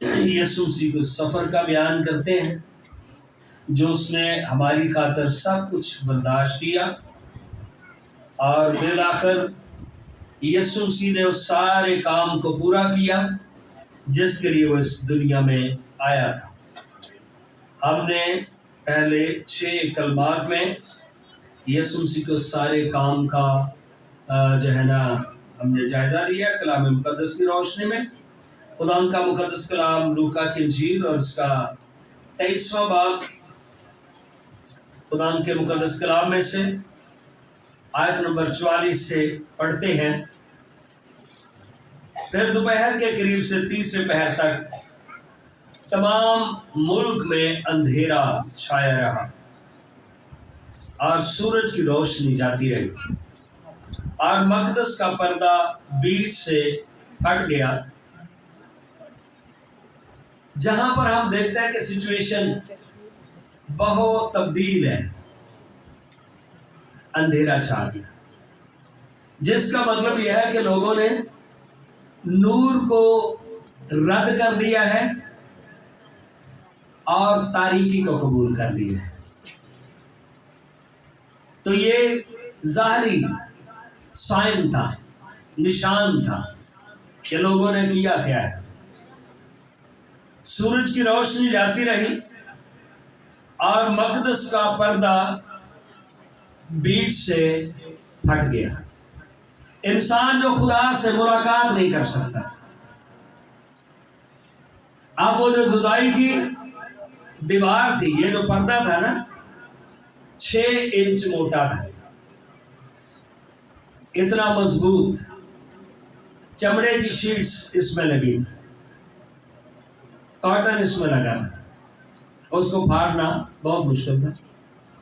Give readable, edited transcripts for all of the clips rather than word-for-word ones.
یسوع مسیح کو سفر کا بیان کرتے ہیں جو اس نے ہماری خاطر سب کچھ برداشت کیا، اور بالآخر یسوع مسیح نے اس سارے کام کو پورا کیا جس کے لیے وہ اس دنیا میں آیا تھا۔ ہم نے پہلے 6 کلمات میں یسوع مسیح کے سارے کام کا ہم نے جائزہ لیا کلام مقدس کی روشنی میں۔ خدا ان کا مقدس کلام لوکا کی انجیل اور اس کا 23واں باب، خدا ان کے مقدس کلام میں سے آیت نمبر 44 سے پڑھتے ہیں۔ پھر دوپہر کے قریب سے تیسرے پہر تک تمام ملک میں اندھیرا چھایا رہا اور سورج کی روشنی جاتی رہی، اور مقدس کا پردہ بیچ سے پھٹ گیا۔ جہاں پر ہم دیکھتے ہیں کہ سچویشن بہت تبدیل ہے، اندھیرا چھا گیا، جس کا مطلب یہ ہے کہ لوگوں نے نور کو رد کر دیا ہے اور تاریکی کو قبول کر لیا ہے۔ تو یہ ظاہری سائن تھا، نشان تھا کہ لوگوں نے کیا کیا ہے۔ سورج کی روشنی جاتی رہی اور مقدس کا پردہ بیچ سے پھٹ گیا۔ انسان جو خدا سے ملاقات نہیں کر سکتا، اب وہ جو جدائی کی دیوار تھی، یہ جو پردہ تھا نا 6 انچ موٹا تھا، اتنا مضبوط، چمڑے کی شیٹس اس میں لگی تھی، کاٹن اس میں لگا تھا، اس کو پھاڑنا بہت مشکل تھا۔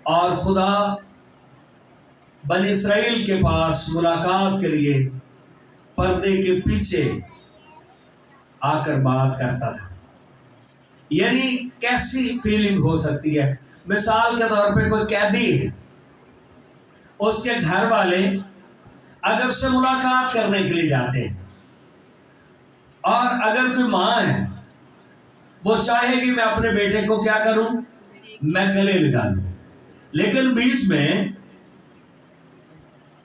اور خدا بنی اسرائیل کے پاس ملاقات کے لیے پردے کے پیچھے آ کر بات کرتا تھا۔ یعنی کیسی فیلنگ ہو سکتی ہے؟ مثال کے طور پہ کوئی قیدی ہے، اس کے گھر والے اگر سے ملاقات کرنے کے لیے جاتے ہیں، اور اگر کوئی ماں ہے وہ چاہے گی میں اپنے بیٹے کو کیا کروں، میں گلے لگا لوں، لیکن بیچ میں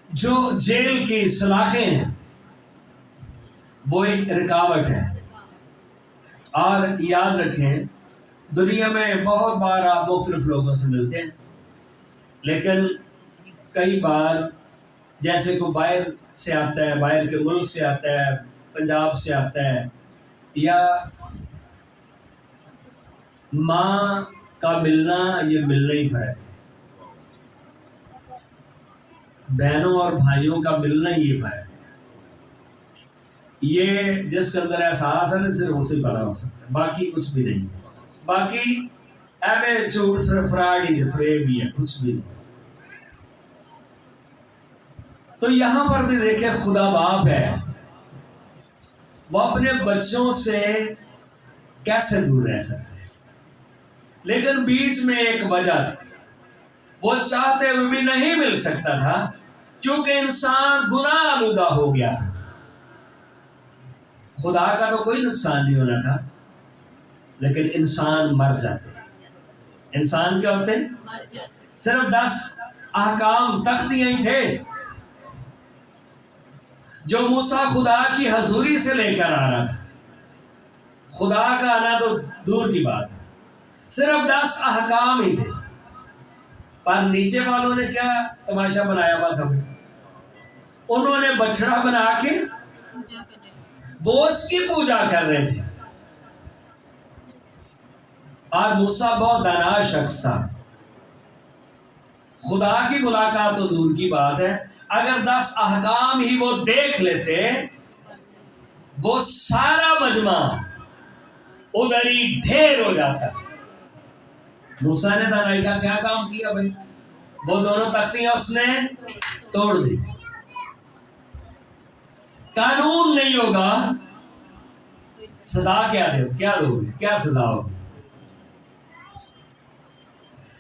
جو جیل کی سلاخیں ہیں وہ ایک رکاوٹ ہے۔ اور یاد رکھیں دنیا میں بہت بار آپ مختلف لوگوں سے ملتے ہیں، لیکن کئی بار جیسے کوئی باہر سے آتا ہے، باہر کے ملک سے آتا ہے، پنجاب سے آتا ہے، یا ماں کا ملنا، یہ ملنا ہی فرق ہے، بہنوں اور بھائیوں کا ملنا ہی یہ فرق ہے۔ یہ جس کے اندر احساس ہے نا صرف اسے پتا ہو سکتا ہے، باقی کچھ بھی نہیں ہے، باقی ایوے چوٹ فراڈ ہی فریب ہی ہے، کچھ بھی نہیں۔ تو یہاں پر بھی دیکھیں خدا باپ ہے، وہ اپنے بچوں سے کیسے دور رہ سکتے ہیں، لیکن بیچ میں ایک وجہ تھی، وہ چاہتے ہوئے بھی نہیں مل سکتا تھا کیونکہ انسان گناہ آلودہ ہو گیا تھا۔ خدا کا تو کوئی نقصان نہیں ہونا تھا، لیکن انسان مر جاتے۔ انسان کیا ہوتے؟ صرف 10 احکام تختیاں ہی تھے جو موسیٰ خدا کی حضوری سے لے کر آ رہا تھا۔ خدا کا آنا تو دور کی بات ہے، صرف 10 احکام ہی تھے، پر نیچے والوں نے کیا تماشا بنایا ہوا تھا؟ انہوں نے بچڑا بنا کے وہ اس کی پوجا کر رہے تھے، اور موسیٰ بہت دانا شخص تھا، خدا کی ملاقات تو دور کی بات ہے، اگر 10 احکام ہی وہ دیکھ لیتے وہ سارا مجمع ادھر ہی ڈھیر ہو جاتا۔ موسیٰ نے دانائی کا کیا کام کیا بھائی؟ وہ دونوں تختیاں اس نے توڑ دی۔ قانون نہیں ہوگا، سزا کیا دو گے، کیا سزا ہوگی؟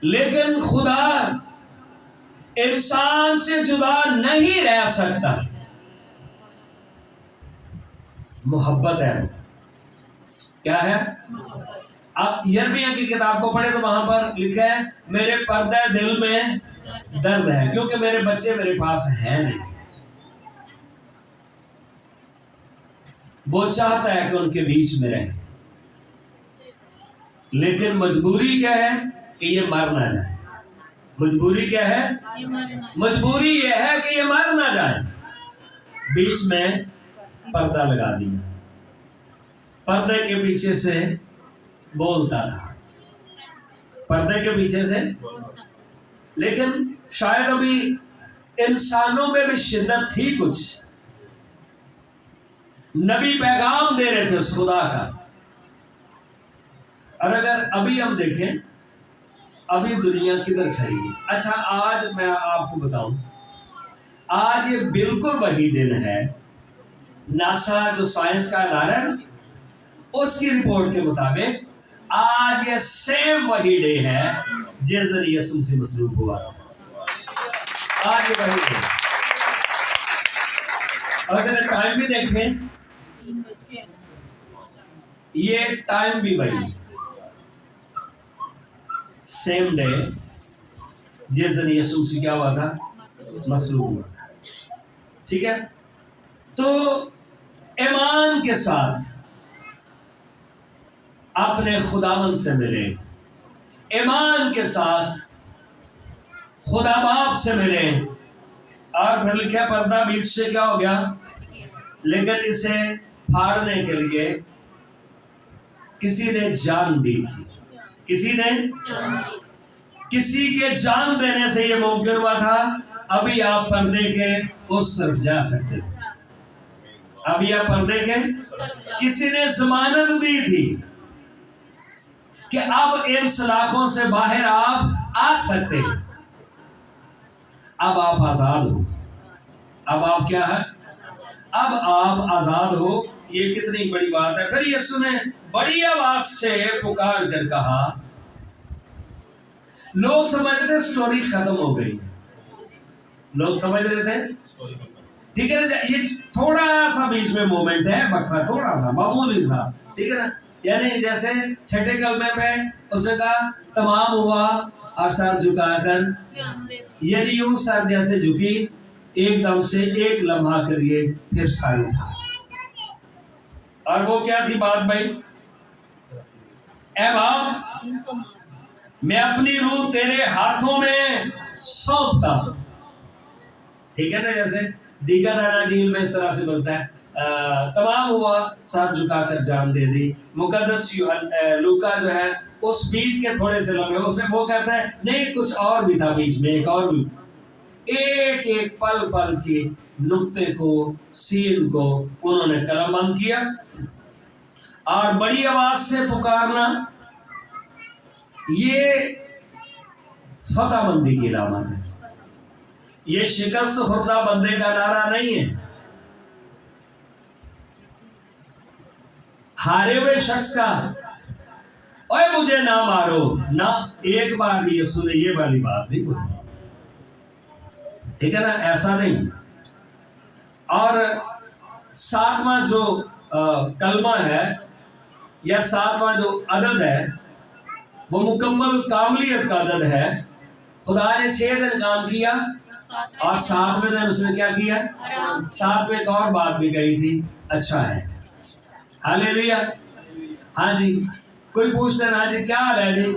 لیکن خدا انسان سے جدا نہیں رہ سکتا، محبت ہے، کیا ہے؟ آپ یرمیہ کی کتاب کو پڑھیں تو وہاں پر لکھا ہے میرے پردہ دل میں درد ہے کیونکہ میرے بچے میرے پاس ہیں نہیں. وہ چاہتا ہے کہ ان کے بیچ میں رہے لیکن مجبوری کیا ہے کہ یہ مر نہ جائے. مجبوری کیا ہے؟ مجبوری یہ ہے کہ یہ مر نہ جائے. بیچ میں پردہ لگا دیا. پردے کے پیچھے سے بولتا تھا. پردے کے پیچھے سے لیکن شاید ابھی انسانوں میں بھی شدت تھی کچھ. نبی پیغام دے رہے تھے اس خدا کا. اور اگر ابھی ہم دیکھیں ابھی دنیا کدھر کھڑی ہے. اچھا آج میں آپ کو بتاؤں آج یہ بالکل وہی دن ہے. ناسا جو سائنس کا ادارہ ہے اس کی رپورٹ کے مطابق آج یہ سیم وہی ڈے ہے جس دن یسوع مسیح مصلوب ہوا. آج یہ وہی ڈے. اگر ٹائم بھی دیکھیں یہ ٹائم بھی وہی سیم ڈے جس دن یسوع مسیح کیا ہوا تھا؟ مصلوب ہوا تھا. ٹھیک ہے. تو ایمان کے ساتھ اپنے خداوند سے ملے. ایمان کے ساتھ خدا باپ سے ملے. اور پھر لکھا پردہ بیچ سے کیا ہو گیا لیکن اسے پھاڑنے کے لیے کسی نے جان دی تھی. کسی نے کسی کے جان دینے سے یہ ممکن ہوا تھا. ابھی آپ پردے کے اس طرف جا سکتے تھے. ابھی آپ پردے کے کسی نے ضمانت دی تھی کہ اب ان سلاخوں سے باہر آپ آ سکتے ہیں. اب آپ آزاد ہو. اب آپ کیا ہے؟ اب آپ آزاد ہو. یہ کتنی بڑی بات ہے. پھر یسوع نے بڑی آواز سے پکار کر کہا. لوگ سمجھ رہے تھے سٹوری ختم ہو گئی. لوگ سمجھ رہے تھے ٹھیک ہے نا. یہ تھوڑا سا بیچ میں مومنٹ ہے وقفہ تھوڑا سا معمولی سا. ٹھیک ہے نا. یعنی جیسے چھٹے کلمے میں اس نے کہا تمام ہوا اور سر جھکا کر یعنی یوں سر جیسے جھکی ایک دم سے ایک لمحہ کریے پھر سر اٹھا. اور وہ کیا تھی بات بھائی؟ اے باپ میں اپنی روح تیرے ہاتھوں میں سونپتا ہوں. ٹھیک ہے نا. جیسے دیگر اناجیل میں اس طرح سے بولتا ہے تمام ہوا سر جھکا کر جان دے دی. مقدس لوکا جو ہے اس بیچ کے تھوڑے سے لمحے اسے وہ کہتا ہے نہیں کچھ اور بھی تھا بیچ میں. ایک اور بھی ایک ایک پل پل کے نقطے کو سین کو انہوں نے قلم بند کیا. اور بڑی آواز سے پکارنا یہ فتح بندی کی علامت ہے. یہ شکست خوردہ بندے کا نعرہ نہیں ہے. ہارے ہوئے شخص کا اوے مجھے نہ مارو نہ. ایک بار بھی یسوع نے یہ والی بات نہیں بولی. ٹھیک ہے نا. ایسا نہیں. اور ساتواں جو کلمہ ہے یا ساتواں جو عدد ہے وہ مکمل کاملیت کا عدد ہے. خدا نے 6 دن کام کیا اور 7ویں دن اس نے کیا کیا؟ 7 میں ایک اور بات بھی کہی تھی اچھا ہے. ہاللیلویا. ہاں جی. کوئی پوچھتے نا جی کیا حال ہے جی؟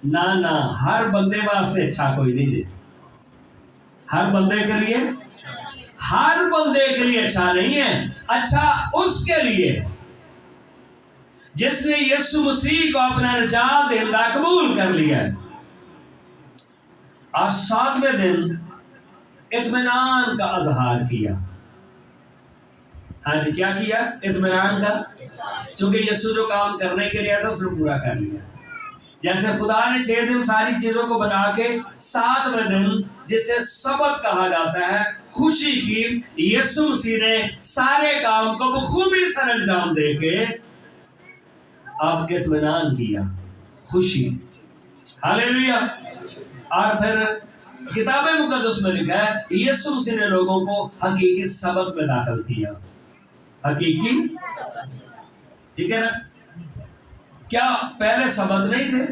نہ ہر بندے واسطے اچھا کوئی نہیں جی. ہر بندے کے لیے اچھا نہیں ہے. اچھا اس کے لیے جس نے یسوع مسیح کو اپنا نجات دہندہ قبول کر لیا ہے. اور 7ویں دن اطمینان کا اظہار کیا. ہاں جی کیا کیا؟ اطمینان کا. چونکہ یسوع جو کام کرنے کے لیے تھا اس نے پورا کر لیا. جیسے خدا نے 6 دن ساری چیزوں کو بنا کے 7ویں دن جسے سبت کہا جاتا ہے خوشی کی. یسوع مسیح نے سارے کام کو بخوبی سر انجام دے کے اب اطمینان کیا خوشی. ہاللیلویا. اور پھر کتاب مقدس میں لکھا ہے یسوع مسیح نے لوگوں کو حقیقی سبت میں داخل کیا. حقیقی ٹھیک ہے نا؟ کیا پہلے سبت نہیں تھے؟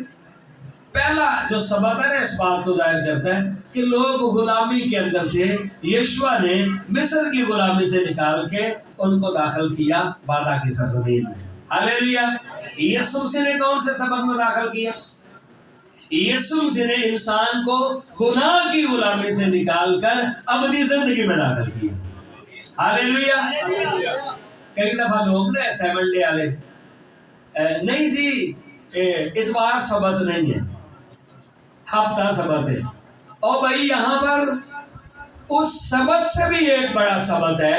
پہلا جو سبت ہے نا اس بات کو ظاہر کرتا ہے کہ لوگ غلامی کے اندر تھے، یشوع نے مصر کی غلامی سے نکال کے ان کو داخل کیا وعدہ کی سرزمین میں۔ ہاللیلویا! یسوع مسیح نے کون سے سبت میں داخل کیا؟ یسوع مسیح نے انسان کو گناہ کی غلامی سے نکال کر ابدی زندگی میں داخل کیا۔ ہاللیلویا! کئی دفعہ لوگ نا 7 ڈے والے نہیں جی اتوار سبت نہیں ہے، ہفتہ سبت ہے۔ اور بھائی یہاں پر اس سبت سے بھی ایک بڑا سبت ہے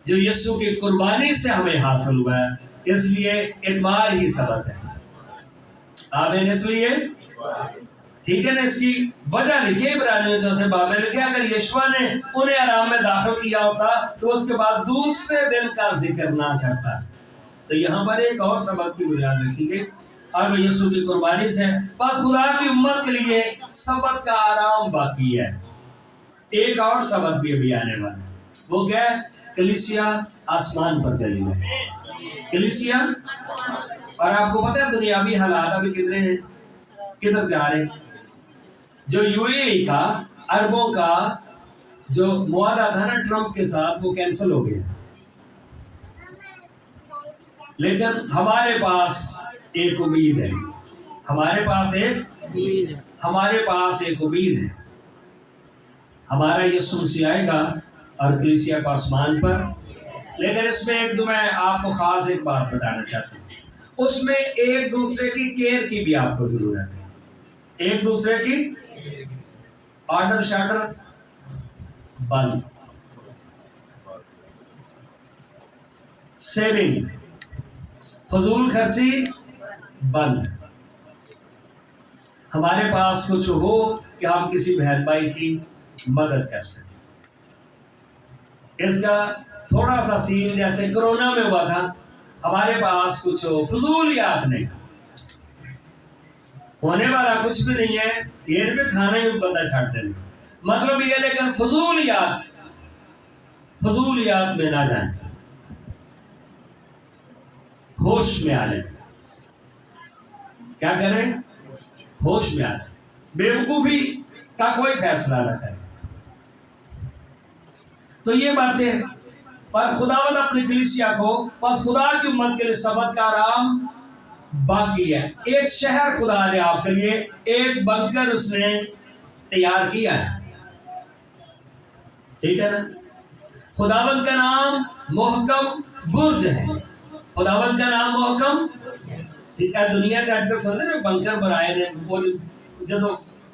جو یسوع کی قربانی سے ہمیں حاصل ہوا ہے، اس لیے اتوار ہی سبت ہے۔ آمین۔ اس لیے ٹھیک ہے نا، اس کی وجہ لکھے عبرانیوں 4 باب میں لکھے اگر یشوع نے انہیں آرام میں داخل کیا ہوتا تو اس کے بعد دوسرے دن کا ذکر نہ کرتا۔ تو یہاں پر ایک اور سبت کی بنیاد رکھی گئی اور یسوع کی قربانی سے بس خدا کی امت کے لیے سبت کا آرام باقی ہے۔ ایک اور سبت بھی ابھی آنے والا ہے، وہ کیا ہے؟ کلیسیا آسمان پر چلی ہے۔ کلیسیا، اور آپ کو پتہ ہے دنیاوی حالات ابھی کدھر جا رہے ہیں؟ جو UAE کا عربوں کا جو معاہدہ تھا نا ٹرمپ کے ساتھ، وہ کینسل ہو گیا، لیکن ہمارے پاس ایک امید ہے، ہمارے پاس ایک امید ہے۔ ہمارا یسوع مسیح آئے گا اور کلیسیا کو آسمان پر، لیکن اس میں ایک جو میں آپ کو خاص ایک بات بتانا چاہتا ہوں، اس میں ایک دوسرے کی کیئر کی بھی آپ کو ضرورت ہے۔ ایک دوسرے کی آرڈر شارڈر بند، سیونگ فضول خرچی بند۔ ہمارے پاس کچھ ہو کہ ہم کسی بہن بھائی کی مدد کر سکیں۔ اس کا تھوڑا سا سین جیسے کرونا میں ہوا تھا، ہمارے پاس کچھ ہو، فضولیات نہیں، ہونے والا کچھ بھی نہیں ہے، دیر پہ کھانا ہی بندہ چھاڑ دینا، مطلب یہ، لیکن فضولیات میں نہ جائیں، ہوش میں آ جائیں۔ کیا کریں؟ ہوش میں آ جائیں، بے وقوفی کا کوئی فیصلہ نہ کریں۔ تو یہ باتیں پر خداوند اپنی کلیسیا کو، بس خدا کی امت کے لیے سبت کا آرام باقی ہے۔ ایک شہر خدا نے آپ کے لیے، ایک بنکر اس نے تیار کیا ہے، ٹھیک ہے نا؟ خداوند کا نام محکم برج ہے، خداوند کا نام محکم، ٹھیک ہے؟ دنیا کے آج کل سمجھے نا بنکر بنائے نے، وہ جب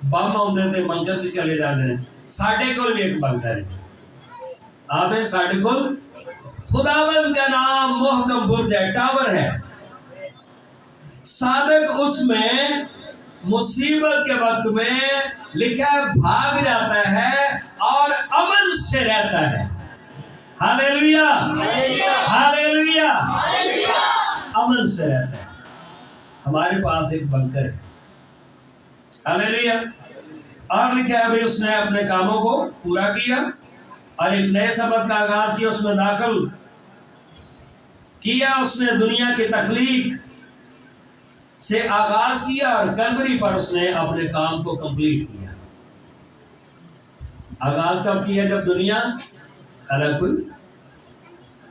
بم آتے تھے بنکر سے چلے جاتے ہیں، ساڈے کول بھی ایک بنکر ہے۔ آمین۔ ساڈے کول خداوند کا نام محکم برج ہے، ٹاور ہے، صادق اس میں مصیبت کے وقت میں لکھا ہے بھاگ جاتا ہے اور امن سے رہتا ہے۔ ہاللیلویا، ہاللیلویا، امن سے رہتا ہے۔ ہمارے پاس ایک بنکر ہے، ہاللیلویا۔ اور لکھا ہے ابھی اس نے اپنے کاموں کو پورا کیا اور ایک نئے سبت کا آغاز کیا، اس میں داخل کیا، اس نے دنیا کی تخلیق سے آغاز کیا اور کلوری پر اس نے اپنے کام کو کمپلیٹ کیا۔ آغاز کب کیا؟ جب دنیا خلق ہوئی،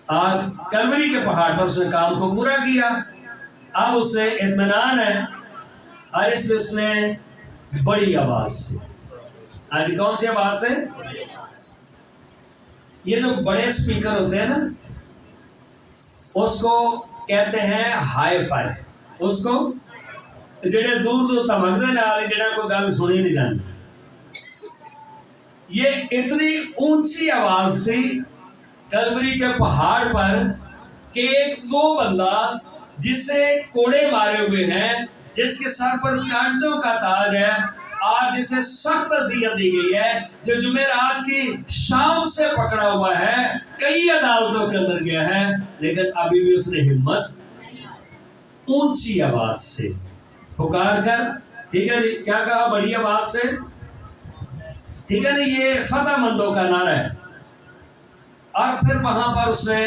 اور کلوری کے پہاڑ پر اس نے کام کو پورا کیا۔ اب اس سے اطمینان ہے، اور اس میں اس نے بڑی آواز سے، آج کون سی آواز سے؟ یہ جو بڑے سپیکر ہوتے ہیں نا، اس کو کہتے ہیں ہائی فائی، اس کو جڑے دور دور تمکتے نال جڑا کوئی گل سنی نہیں جاتی۔ یہ اتنی اونچی آواز تھی کلوری کے پہاڑ پر کہ ایک وہ بندہ جس سے کوڑے مارے ہوئے ہیں، جس کے سر پر کانٹوں کا تاج ہے، اور جسے سخت اذیت دی گئی ہے، جو جمعرات کی شام سے پکڑا ہوا ہے، کئی عدالتوں کے اندر گیا ہے، لیکن ابھی بھی اس نے ہمت اونچی آواز سے پکار کر، ٹھیک ہے جی، کیا کہا؟ بڑی آواز سے، ٹھیک ہے نا؟ یہ فتح مندوں کا نعرہ ہے۔ اور پھر وہاں پر اس نے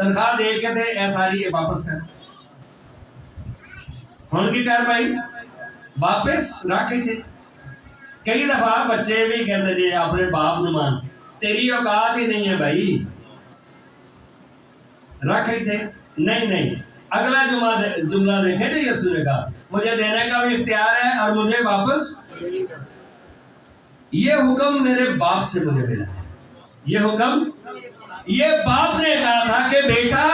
تنخواہ دے کے تے اے ساری واپس کر ہن کی کر بھائی واپس رکھ تھے کئی دفعہ بچے بھی کہتے جی اپنے باپ نو مان تیری اوقات ہی نہیں ہے بھائی رکھ تھے نہیں اگلا جملہ دیکھیں نا یسوع نے کہا مجھے دینے کا بھی اختیار ہے اور مجھے واپس یہ حکم میرے باپ سے مجھے ملا ہے یہ حکم یہ باپ نے کہا تھا کہ بیٹا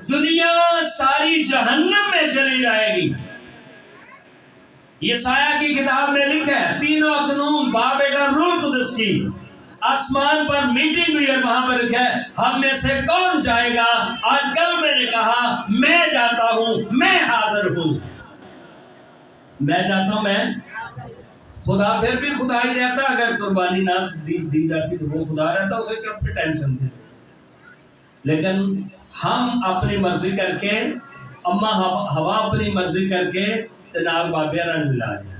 دنیا ساری جہنم میں چلی جائے گی یسایہ کی کتاب میں لکھا ہے تینوں قانون باپ بیٹا روح القدس کی آسمان پر میٹنگ ہوئی ہے وہاں پر لکھا ہے ہم میں سے کون جائے گا اور کل میں نے کہا میں جاتا ہوں میں حاضر ہوں میں جاتا ہوں میں خدا پھر بھی خدا ہی رہتا اگر قربانی نہ دی جاتی تو وہ خدا رہتا اسے کیا ٹینشن تھی لیکن ہم اپنی مرضی کر کے اما ہوا اپنی مرضی کر کے جناب بابے رن ملا دیا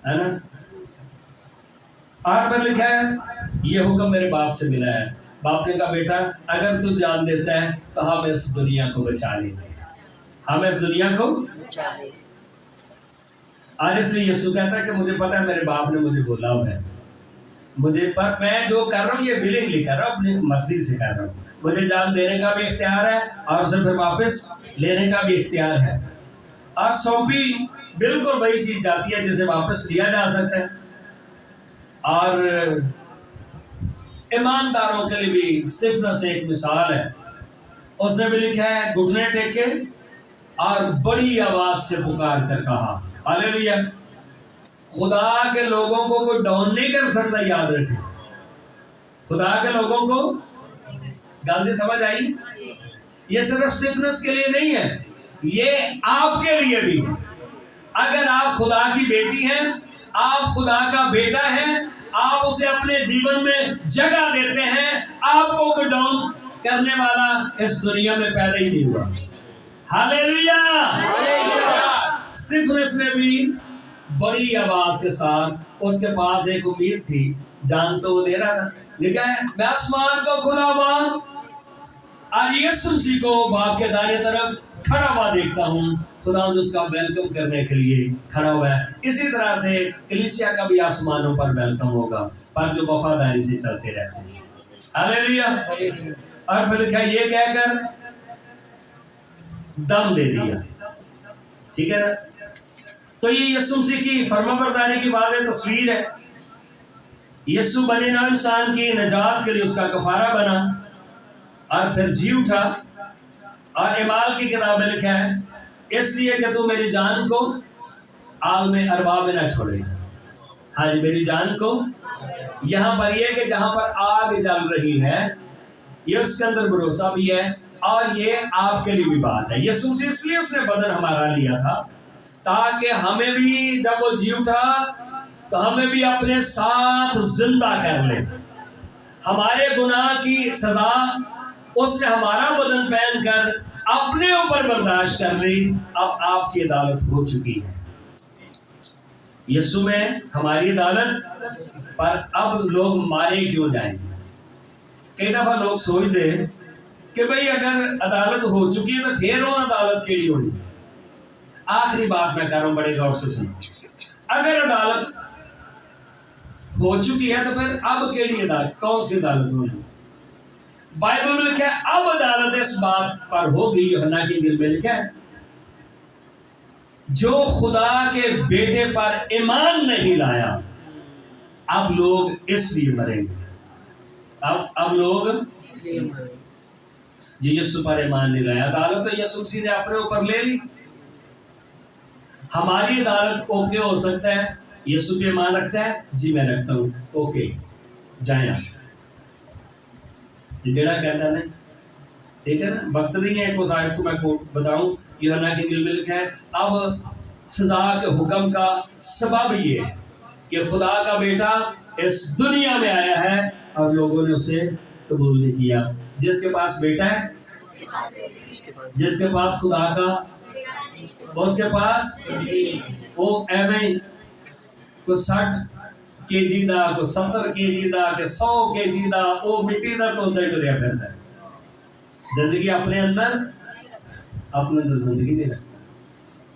ہے نا اور پر لکھا ہے یہ حکم میرے باپ سے ملا ہے باپ نے کہا بیٹا اگر تو جان دیتا ہے تو ہم اس دنیا کو بچا لیں گے ہم اس دنیا کو اور اس لیے یسوع کہتا ہے کہ مجھے پتا ہے میرے باپ نے مجھے بولا ہوا ہے مجھے پر میں جو کر رہا ہوں یہ ولنگلی کر رہا ہوں اپنی مرضی سے کر رہا ہوں مجھے جان دینے کا بھی اختیار ہے اور اسے پھر واپس لینے کا بھی اختیار ہے اور سونپی بالکل وہی چیز جاتی ہے جسے واپس لیا جا سکتا ہے اور ایمانداروں کے لیے بھی اسٹیفنس ایک مثال ہے اس نے بھی لکھا ہے گھٹنے ٹیکے اور بڑی آواز سے پکار کر کہا ہاللیلویا خدا کے لوگوں کو کوئی ڈاؤن نہیں کر سکتا یاد رکھیں خدا کے لوگوں کو گل سمجھ آئی یہ صرف اسٹیفنس کے لیے نہیں ہے یہ آپ کے لیے بھی ہے اگر آپ خدا کی بیٹی ہیں آپ خدا کا بیٹا ہیں آپ اسے اپنے جیون میں جگہ دیتے ہیں آپ کو کوئی ڈاؤن کرنے والا اس دنیا میں پیدا ہی نہیں ہوا ہاللیلویا اسٹیفنس نے بھی بڑی آواز کے ساتھ اس کے پاس ایک امید تھی جان تو وہ دے رہا تھا لکھا ہے میں آسمان کو کھلا ہوا اور یسوع مسیح کو باپ کے دائیں طرف کھڑا ہوا دیکھتا ہوں خدا اس کا ویلکم کرنے کے لیے کھڑا ہوا ہے اسی طرح سے کلیسیا کا بھی آسمانوں پر ویلکم ہوگا پر جو وفاداری سے چلتے رہتے ہیں ہاللیلویا اور پھر لکھا یہ کہہ کر دم دے دیا ٹھیک ہے نا تو یہ یسوع مسیح کی فرمانبرداری کی واضح تصویر ہے یسوع بنے نوع انسان کی نجات کے لیے اس کا کفارہ بنا اور پھر جی اٹھا اور اعمال کی کتاب میں لکھا ہے اس لیے کہ تو میری جان کو عالم ارواح میں نہ چھوڑے ہاں جی میری جان کو یہاں پر یہ کہ جہاں پر آگ جل رہی ہے یہ اس کے اندر بھروسہ بھی ہے اور یہ آپ کے لیے بھی بات ہے یسوع مسیح اس لیے اس نے بدن ہمارا لیا تھا تاکہ ہمیں بھی جب وہ جی اٹھا تو ہمیں بھی اپنے ساتھ زندہ کر لے ہمارے گناہ کی سزا اس نے ہمارا بدن پہن کر اپنے اوپر برداشت کر لی اب آپ کی عدالت ہو چکی ہے یسوع میں ہماری عدالت پر اب لوگ مارے کیوں جائیں گے کئی دفعہ لوگ سوچتے ہیں کہ بھئی اگر عدالت ہو چکی ہے تو پھر وہ عدالت کیڑی ہونی آخری بات میں کہہ رہا ہوں بڑے غور سے سن اگر عدالت ہو چکی ہے تو پھر اب کیڑی عدالت کون سی عدالت ہونی بائبل میں لکھا ہے اب عدالت اس بات پر ہوگی یوحنا کی انجیل میں لکھا ہے جو خدا کے بیٹے پر ایمان نہیں لایا اب لوگ اس لیے مریں گے اب لوگ جی یسوع پر ایمان نہیں لایا عدالت تو یسوع مسیح نے اپنے اوپر لے لی ہماری عدالت اوکے ہو سکتا ہے یسوع پہ ایمان رکھتا ہے جی میں رکھتا ہوں اوکے جائیں آپ جڑا کہتا نہیں ٹھیک ہے نا وقت نہیں ہے اس آیت کو میں بتاؤں یوحنا کے انجیل میں لکھا ہے اب سزا کے حکم کا سبب یہ ہے کہ خدا کا بیٹا اس دنیا میں آیا ہے اور لوگوں نے اسے قبول نہیں کیا جس کے پاس بیٹا ہے جس کے پاس خدا کا اس کے پاس وہ ایویں کو 60 کے جی دا کوئی 70 کے جی دا کہ 100 کے جی دا وہ مٹی دا تو ہوتا ہی ٹریا پھرتا ہے زندگی اپنے اندر زندگی نہیں رکھتا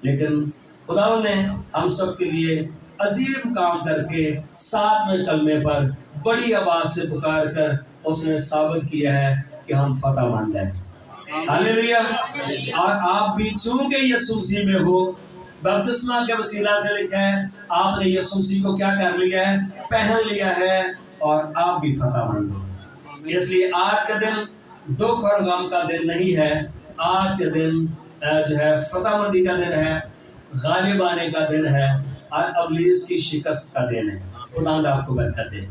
لیکن خدا نے ہم سب کے لیے عظیم کام کر کے 7ویں کلمے پر بڑی آواز سے پکار کر اس نے ثابت کیا ہے کہ ہم فتح مند ہیں ہاللیلویا اور آپ بھی چونکہ یسوع مسیح میں ہو بپتسمہ کے وسیلہ سے لکھا ہے آپ نے یسوع مسیح کو کیا کر لیا ہے پہن لیا ہے اور آپ بھی فتح مند ہو اس لیے آج کا دن دکھ اور غم کا دن نہیں ہے آج کا دن جو ہے فتح مندی کا دن ہے غالب آنے کا دن ہے اور ابلیس کی شکست کا دن ہے خدا آپ کو برکت دے